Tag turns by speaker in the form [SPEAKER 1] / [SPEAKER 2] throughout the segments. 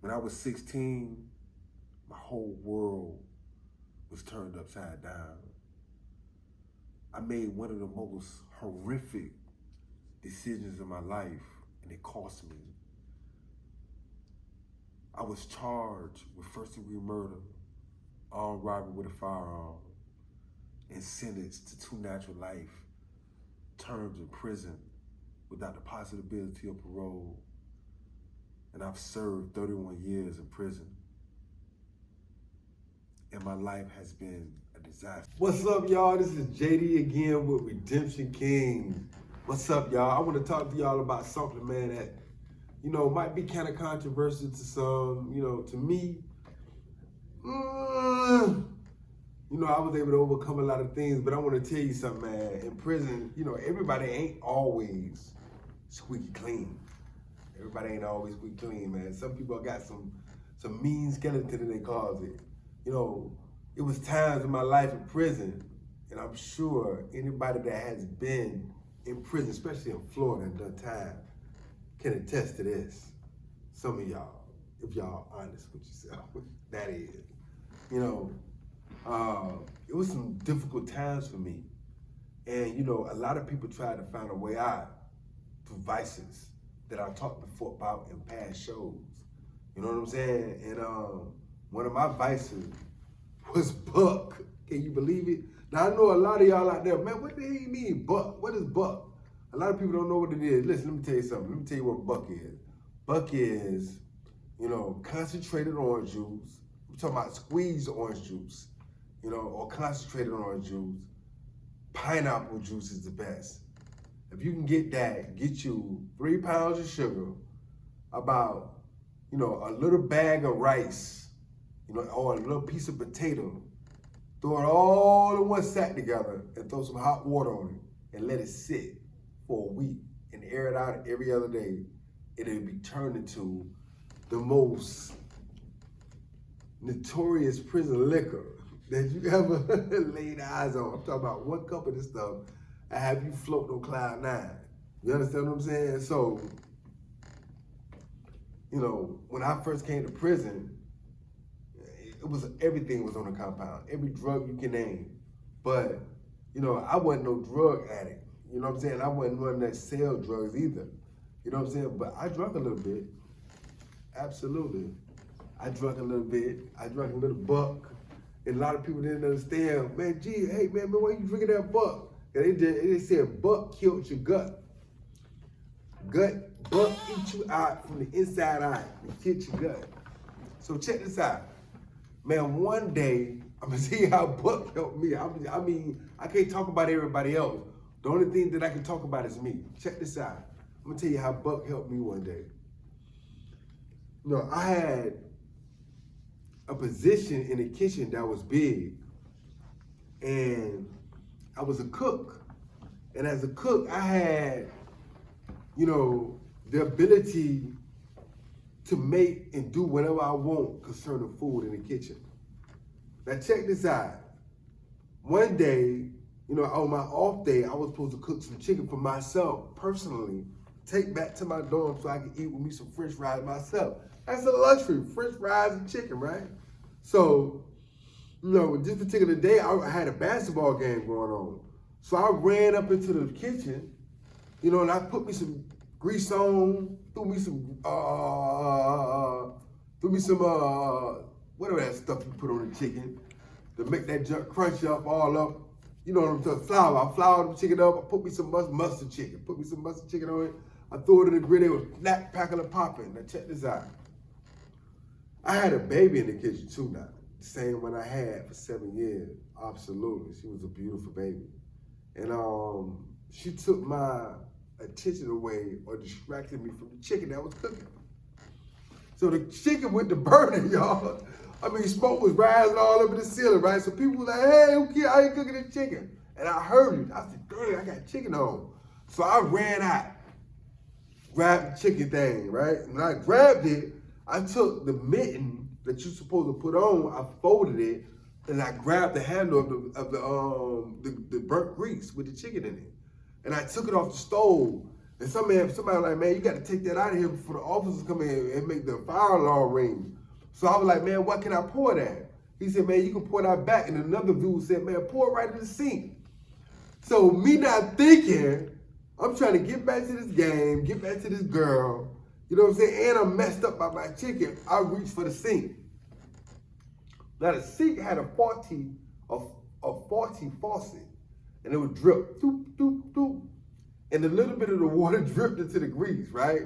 [SPEAKER 1] When I was 16, my whole world was turned upside down. I made one of the most horrific decisions in my life, and it cost me. I was charged with first-degree murder, armed robbery with a firearm, and sentenced to 2 natural life terms in prison without the possibility of parole. And I've served 31 years in prison. And my life has been a disaster. What's up, y'all? This is JD again with Redemption King. What's up, y'all? I want to talk to y'all about something, man, that, might be kind of controversial to some, to me. I was able to overcome a lot of things, but I want to tell you something, man. In prison, everybody ain't always squeaky clean. Everybody ain't always squeaky clean, man. Some people got some mean skeleton in their closet. It was times in my life in prison, and I'm sure anybody that has been in prison, especially in Florida and done time, can attest to this. Some of y'all, if y'all honest with yourself, that is. It was some difficult times for me. And, a lot of people tried to find a way out through vices that I talked before about in past shows. You know what I'm saying? And one of my vices was buck. Can you believe it? Now, I know a lot of y'all out there, man, what the hell you mean buck? What is buck? A lot of people don't know what it is. Listen, let me tell you something. Let me tell you what buck is. Buck is, concentrated orange juice. We're talking about squeezed orange juice, or concentrated orange juice. Pineapple juice is the best. If you can get that, get you 3 pounds of sugar, about, a little bag of rice, or a little piece of potato. Throw it all in one sack together and throw some hot water on it and let it sit for a week and air it out every other day. It'll be turned into the most notorious prison liquor that you ever laid eyes on. I'm talking about 1 cup of this stuff and have you float on cloud 9. You understand what I'm saying? So, when I first came to prison, everything was on the compound. Every drug you can name. But, I wasn't no drug addict. You know what I'm saying? I wasn't one that sell drugs either. You know what I'm saying? But I drank a little bit. Absolutely. I drank a little bit. I drank a little buck. And a lot of people didn't understand. Man, hey, man, why you drinking that buck? And they said buck killed your gut. Buck eat you out from the inside out. It killed your gut. So check this out. Man, one day, I'm gonna see how buck helped me. I mean, I can't talk about everybody else. The only thing that I can talk about is me. Check this out. I'm gonna tell you how buck helped me one day. I had a position in the kitchen that was big, and I was a cook. And as a cook, I had, the ability to make and do whatever I want concerning food in the kitchen. Now check this out. One day, on my off day, I was supposed to cook some chicken for myself personally, take back to my dorm so I could eat with me some French fries myself. That's a luxury, French fries and chicken, right? So, this particular day, I had a basketball game going on. So I ran up into the kitchen, and I put me some grease on, threw me some, whatever that stuff you put on the chicken to make that junk crunch up, all up. You know what I'm talking about? I floured the chicken up, I put me some mustard chicken, on it. I threw it in the grill, it was black, packling, popping. Now check this out. I had a baby in the kitchen too now. The same one I had for 7 years. Absolutely, she was a beautiful baby. And she took my attention away or distracted me from the chicken that was cooking. So the chicken went to burning, y'all. I mean, smoke was rising all over the ceiling, right? So people were like, hey, who care? How you cooking this chicken? And I heard it. I said, dang, I got chicken on. So I ran out, grabbed the chicken thing, right? When I grabbed it, I took the mitten that you're supposed to put on, I folded it, and I grabbed the handle of the burnt grease with the chicken in it. And I took it off the stove, And somebody was like, man, you got to take that out of here before the officers come in and make the fire alarm ring. So I was like, man, what can I pour that? He said, man, you can pour that back. And another dude said, man, pour it right in the sink. So me not thinking, I'm trying to get back to this game, get back to this girl, you know what I'm saying? And I'm messed up by my chicken. I reached for the sink. Now the sink had a faulty faucet, and it would drip, doop, doop, doop. And a little bit of the water dripped into the grease, right?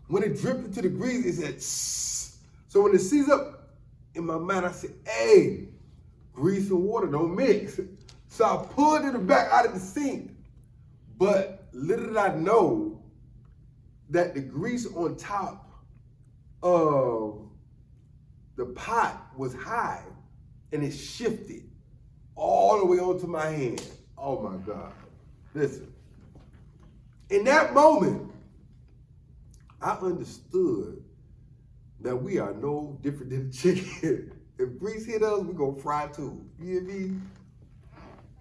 [SPEAKER 1] When it dripped into the grease, it said, shh. So when it seized up in my mind, I said, hey, grease and water don't mix. So I pulled it back out of the sink. But little did I know that the grease on top of the pot was high, and it shifted all the way onto my hand. Oh my God. Listen. In that moment, I understood that we are no different than the chicken. If grease hit us, we're gonna fry too. You hear me?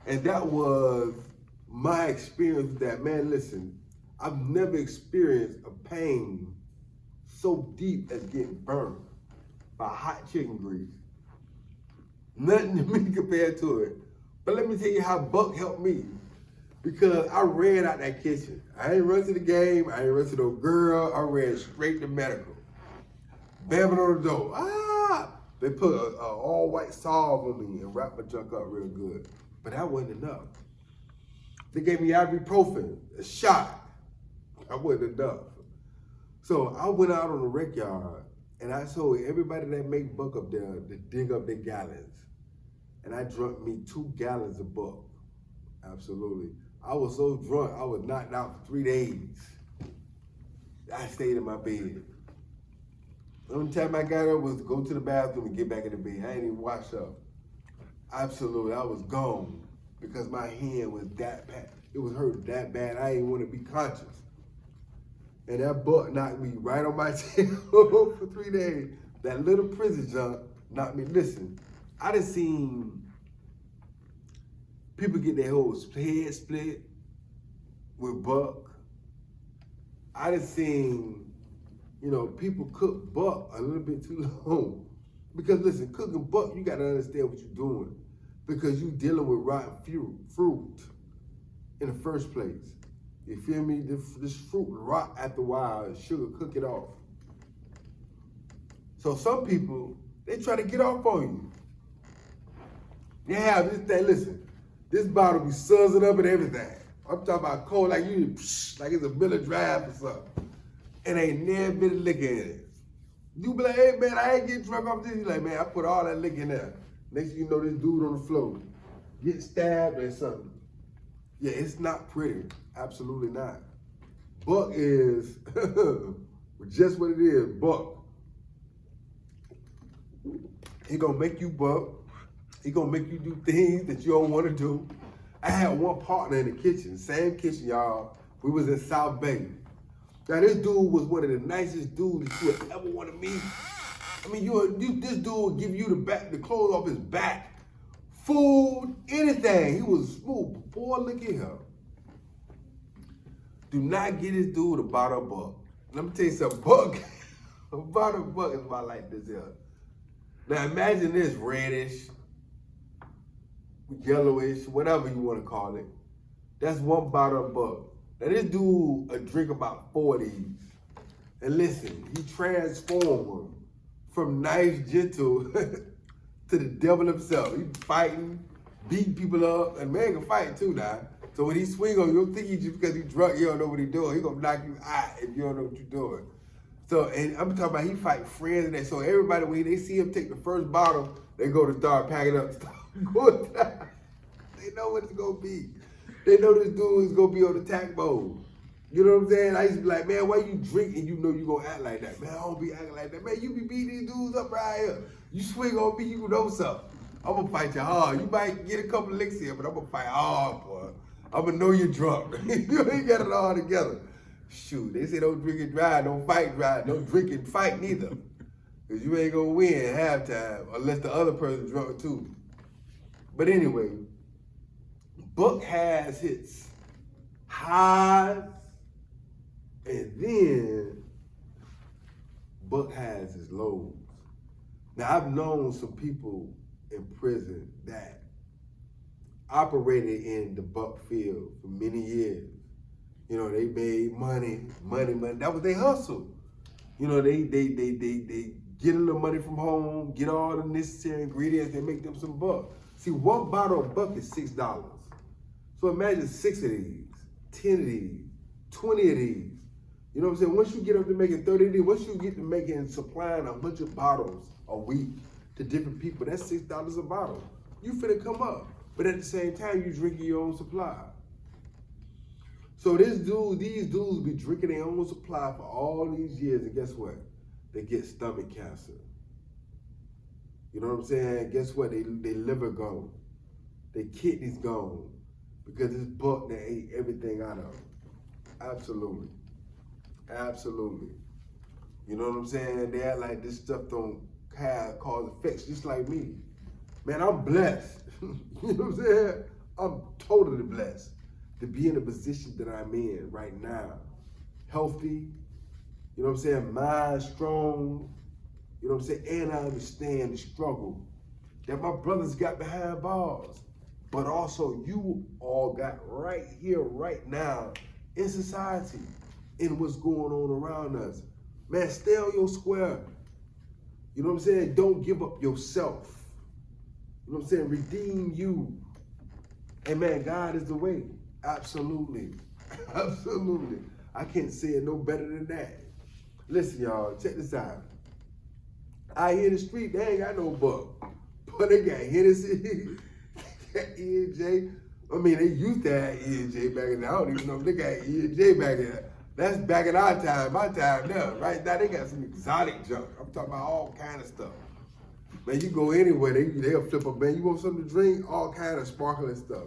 [SPEAKER 1] And that was my experience with that. Man, listen, I've never experienced a pain so deep as getting burned by hot chicken grease. Nothing to me compared to it. But let me tell you how Buck helped me. Because I ran out that kitchen. I ain't run to the game. I ain't run to no girl. I ran straight to medical. Bamming on the door. Ah! They put a all-white salve on me and wrapped my junk up real good. But that wasn't enough. They gave me ibuprofen, a shot. That wasn't enough. So I went out on the rec yard and I told everybody that make Buck up there to dig up their gallons. And I drunk me 2 gallons of Buck. Absolutely. I was so drunk, I was knocked out for 3 days. I stayed in my bed. The only time I got up was to go to the bathroom and get back in the bed. I ain't even wash up. Absolutely, I was gone because my hand was that bad. It was hurt that bad, I didn't want to be conscious. And that Buck knocked me right on my tail for 3 days. That little prison junk knocked me. Listen, I done seen people get their whole head split with Buck. I done seen, people cook Buck a little bit too long. Because listen, cooking Buck, you gotta understand what you're doing. Because you dealing with rotten fruit in the first place. You feel me? This fruit rot after a while, sugar cook it off. So some people, they try to get off on you. They have this thing, listen, this bottle be suzzing up and everything. I'm talking about cold like like it's a Miller Drive or something. And ain't never been a liquor in it. You be like, hey man, I ain't getting drunk off this. You like, man, I put all that liquor in there. Next thing you know, this dude on the floor get stabbed or something. Yeah, it's not pretty. Absolutely not. Buck is just what it is, Buck. He gonna make you buck. He gonna make you do things that you don't want to do. I had one partner in the kitchen, same kitchen, y'all. We was in South Bay. Now this dude was one of the nicest dudes that you would ever want to meet. I mean, this dude would give you the clothes off his back, food, anything. He was smooth. Boy, look at him. Do not get this dude a bottle of Buck. Let me tell you something, Buck. A bottle of Buck is about like this here. Now imagine this reddish, yellowish, whatever you want to call it. That's one bottle of Buck. Now this dude will drink about 4 of these. And listen, he transformed from nice, gentle to the devil himself. He fighting, beating people up, and man can fight too now. So when he swing on you, don't think he just because he's drunk, you don't know what he's doing. He gonna knock you out if you don't know what you're doing. So, and I'm talking about he fight friends and that. So everybody, when they see him take the first bottle, they go to start packing up stuff. They know what it's gonna be. They know this dude is gonna be on the attack mode. You know what I'm saying? I used to be like, man, why you drink and you know you gonna act like that? Man, I don't be acting like that. Man, you be beating these dudes up right here. You swing on me, you know something. I'm gonna fight you hard. You might get a couple of licks here, but I'm gonna fight hard, boy. I'm gonna know you're drunk. You ain't got it all together. Shoot, they say don't drink and drive, don't fight drive, don't drink and fight neither. Because you ain't gonna win at halftime unless the other person's drunk too. But anyway, Buck has its highs And then Buck has his lows. Now, I've known some people in prison that operated in the Buck field for many years. You know, they made money. That was their hustle. You know, they get a little money from home, get all the necessary ingredients, they make them some buck. See, one bottle of Buck is $6. So imagine 6 of these, 10 of these, 20 of these. You know what I'm saying? Once you get up to making 30 of these, once you get to making, supplying a bunch of bottles a week to different people, that's $6 a bottle. You finna come up. But at the same time, you drinking your own supply. So these dudes be drinking their own supply for all these years, and guess what? They get stomach cancer. You know what I'm saying? Guess what? They liver gone. Their kidneys gone. Because this Buck that ate everything out of them. Absolutely. Absolutely. You know what I'm saying? They act like this stuff don't cause effects, just like me. Man, I'm blessed. You know what I'm saying? I'm totally blessed to be in the position that I'm in right now. Healthy, you know what I'm saying? Mind strong, you know what I'm saying? And I understand the struggle that my brothers got behind bars, but also you all got right here, right now in society, in what's going on around us. Man, stay on your square. You know what I'm saying? Don't give up yourself. You know what I'm saying? Redeem you. And man, God is the way. Absolutely. Absolutely. I can't say it no better than that. Listen, y'all, check this out. Out here in the street, they ain't got no Buck. But they got Hennessy, got E&J. I mean, they used to have E&J back in there. I don't even know if they got E&J back in there. That's back in our time, my time now. Right now, they got some exotic junk. I'm talking about all kind of stuff. Man, you go anywhere, they'll flip a man. You want something to drink? All kind of sparkling stuff.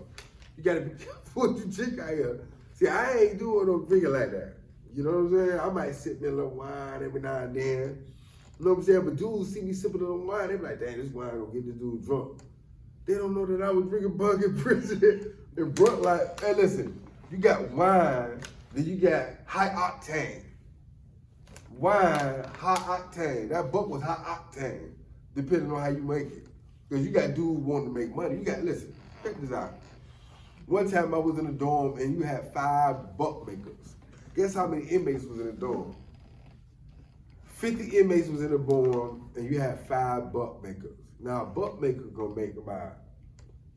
[SPEAKER 1] You gotta be careful what you drink out here. See, I ain't doing no drinking like that. You know what I'm saying? I might sip me a little wine every now and then. You know what I'm saying? But dudes see me sipping a little wine, they be like, dang, this wine gonna get this dude drunk. They don't know that I was drinking Buck in prison. And Buck like, hey, listen, you got wine, then you got high octane. Wine, high octane. That Buck was high octane, depending on how you make it. Because you got dudes wanting to make money. You got, listen, check this out. One time I was in a dorm and you had 5 Buck makers. Guess how many inmates was in the dorm? 50 inmates was in the dorm and you had 5 Buck makers. Now a Buck maker gonna make about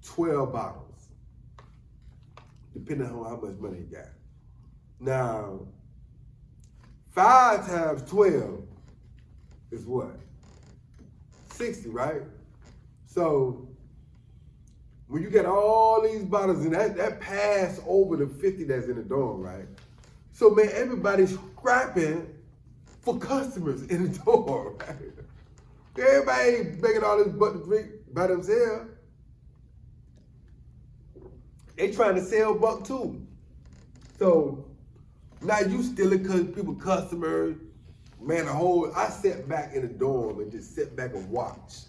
[SPEAKER 1] 12 bottles, depending on how much money you got. Now, 5 times 12 is what? 60, right? So, when you get all these bottles, and that pass over the 50 that's in the dorm, right? So, man, everybody's scrapping for customers in the dorm, right? Everybody ain't making all this Buck to drink by themselves. They trying to sell Buck too. So, now you stealing because people customers. Man, I sat back in the dorm and just sit back and watch.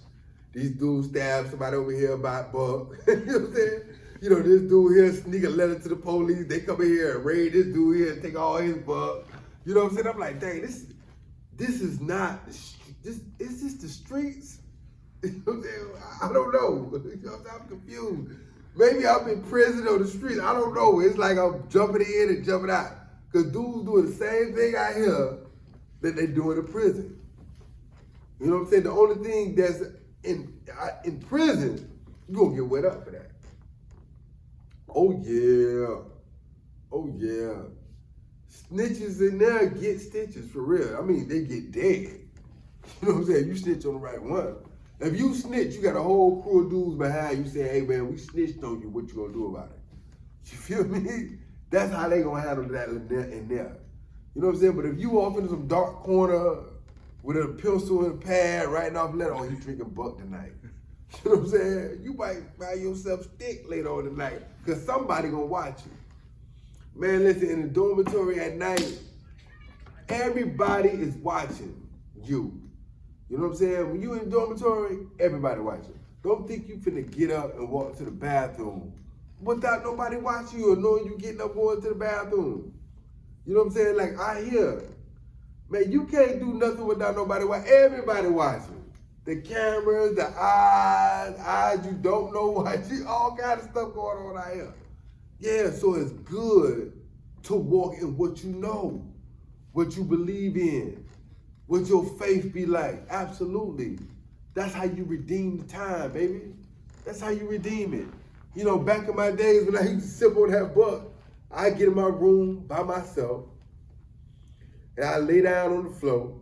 [SPEAKER 1] These dudes stab somebody over here about Buck. You know what I'm saying? You know, this dude here sneak a letter to the police. They come in here and raid this dude here and take all his Buck. You know what I'm saying? I'm like, dang, this is not, is this the streets? You know what I'm saying? I don't know. You know what I'm saying? I'm confused. Maybe I'm in prison or the streets. I don't know. It's like I'm jumping in and jumping out. Because dudes doing the same thing out here that they do in prison. You know what I'm saying? The only thing that's in prison, you're going to get wet up for that. Oh, yeah. Oh, yeah. Snitches in there get stitches, for real. I mean, they get dead. You know what I'm saying? You snitch on the right one. If you snitch, you got a whole crew of dudes behind you saying, hey, man, we snitched on you. What you going to do about it? You feel me? That's how they going to handle that in there. You know what I'm saying? But if you off into some dark corner with a pencil and a pad writing off a letter, oh, he's drinking Buck tonight. You know what I'm saying? You might buy yourself stick later on tonight because somebody going to watch you. Man, listen, in the dormitory at night, everybody is watching you. You know what I'm saying? When you in the dormitory, everybody watching. Don't think you finna get up and walk to the bathroom without nobody watching you or knowing you getting up going to the bathroom. You know what I'm saying? Like I hear, man, you can't do nothing without nobody watching. Everybody watching. The cameras, the eyes you don't know watching, all kind of stuff going on out here. Yeah, so it's good to walk in what you know, what you believe in, what your faith be like. Absolutely. That's how you redeem the time, baby. That's how you redeem it. You know, back in my days when I used to sip on that buck, I get in my room by myself, and I lay down on the floor,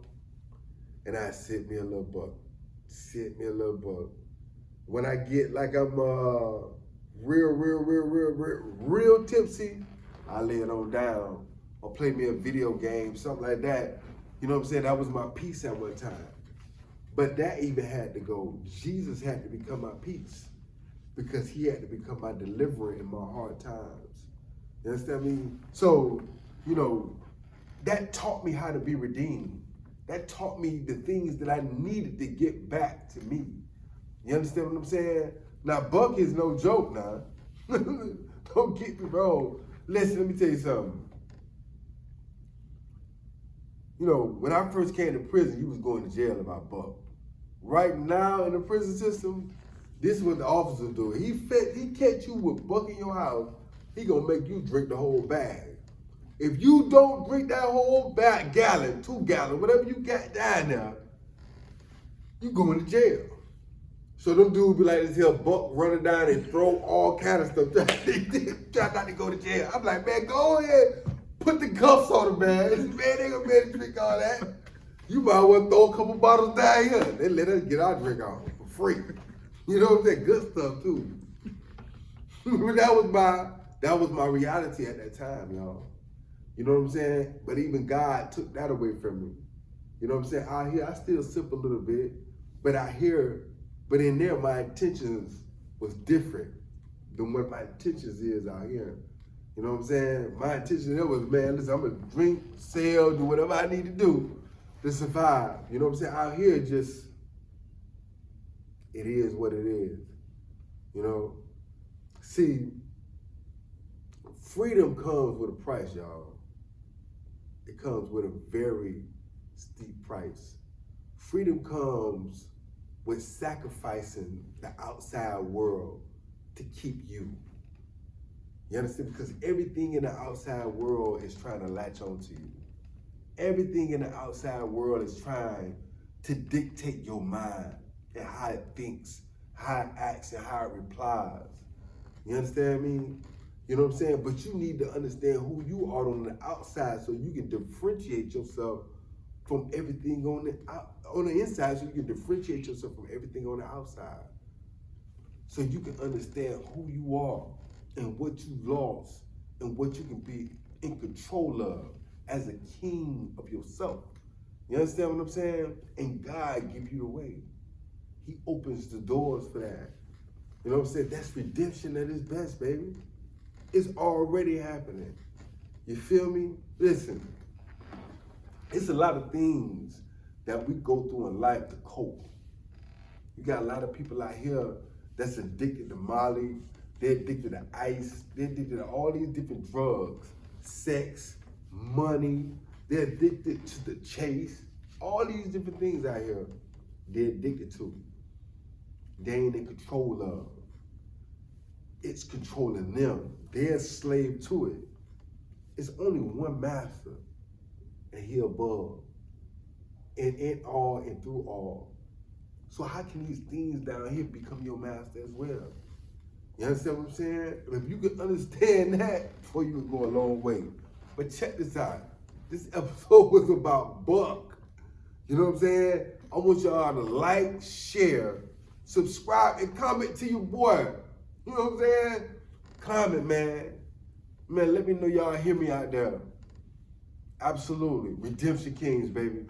[SPEAKER 1] and I sip me a little buck. Sip me a little buck. When I get like I'm real tipsy, I lay it on down or play me a video game, something like that. You know what I'm saying? That was my peace at one time. But that even had to go. Jesus had to become my peace because he had to become my deliverer in my hard times. You understand me? So, you know, that taught me how to be redeemed. That taught me the things that I needed to get back to me. You understand what I'm saying? Now, Buck is no joke now. Don't get me wrong. Listen, let me tell you something. You know, when I first came to prison, you was going to jail about Buck. Right now in the prison system, this is what the officers do. He catch you with Buck in your house, he gonna make you drink the whole bag. If you don't drink that whole gallon, 2 gallons, whatever you got down there, you going to jail. So them dudes be like this here Buck running down and throw all kind of stuff. Try not to go to jail. I'm like, man, go ahead, put the cuffs on the man. Man, they gonna be able to drink all that. You might well throw a couple bottles down here. They let us get our drink on for free. You know what I'm saying? Good stuff too. that was my reality at that time, y'all. You know what I'm saying? But even God took that away from me. You know what I'm saying? Out here, I still sip a little bit, but but in there, my intentions was different than what my intentions is out here. You know what I'm saying? My intention there was, man, listen, I'm gonna drink, sell, do whatever I need to do to survive. You know what I'm saying? Out here, just, it is what it is. You know? See, freedom comes with a price, y'all. It comes with a very steep price. Freedom comes with sacrificing the outside world to keep you. You understand? Because everything in the outside world is trying to latch onto you. Everything in the outside world is trying to dictate your mind and how it thinks, how it acts, and how it replies. You understand me? You know what I'm saying? But you need to understand who you are on the outside so you can differentiate yourself from everything on the inside, so you can differentiate yourself from everything on the outside. So you can understand who you are and what you lost and what you can be in control of as a king of yourself. You understand what I'm saying? And God gives you the way. He opens the doors for that. You know what I'm saying? That's redemption at its best, baby. It's already happening. You feel me? Listen, it's a lot of things that we go through in life to cope. You got a lot of people out here that's addicted to Molly. They're addicted to ice. They're addicted to all these different drugs, sex, money. They're addicted to the chase. All these different things out here, they're addicted to. They ain't in control of. It's controlling them. They're a slave to it. It's only one master, and he above. And in all and through all. So how can these things down here become your master as well? You understand what I'm saying? If you can understand that, before you would go a long way. But check this out. This episode was about Buck. You know what I'm saying? I want y'all to like, share, subscribe, and comment to your boy. You know what I'm saying? Comment, man. Man, let me know y'all hear me out there. Absolutely. Redemption Kings, baby.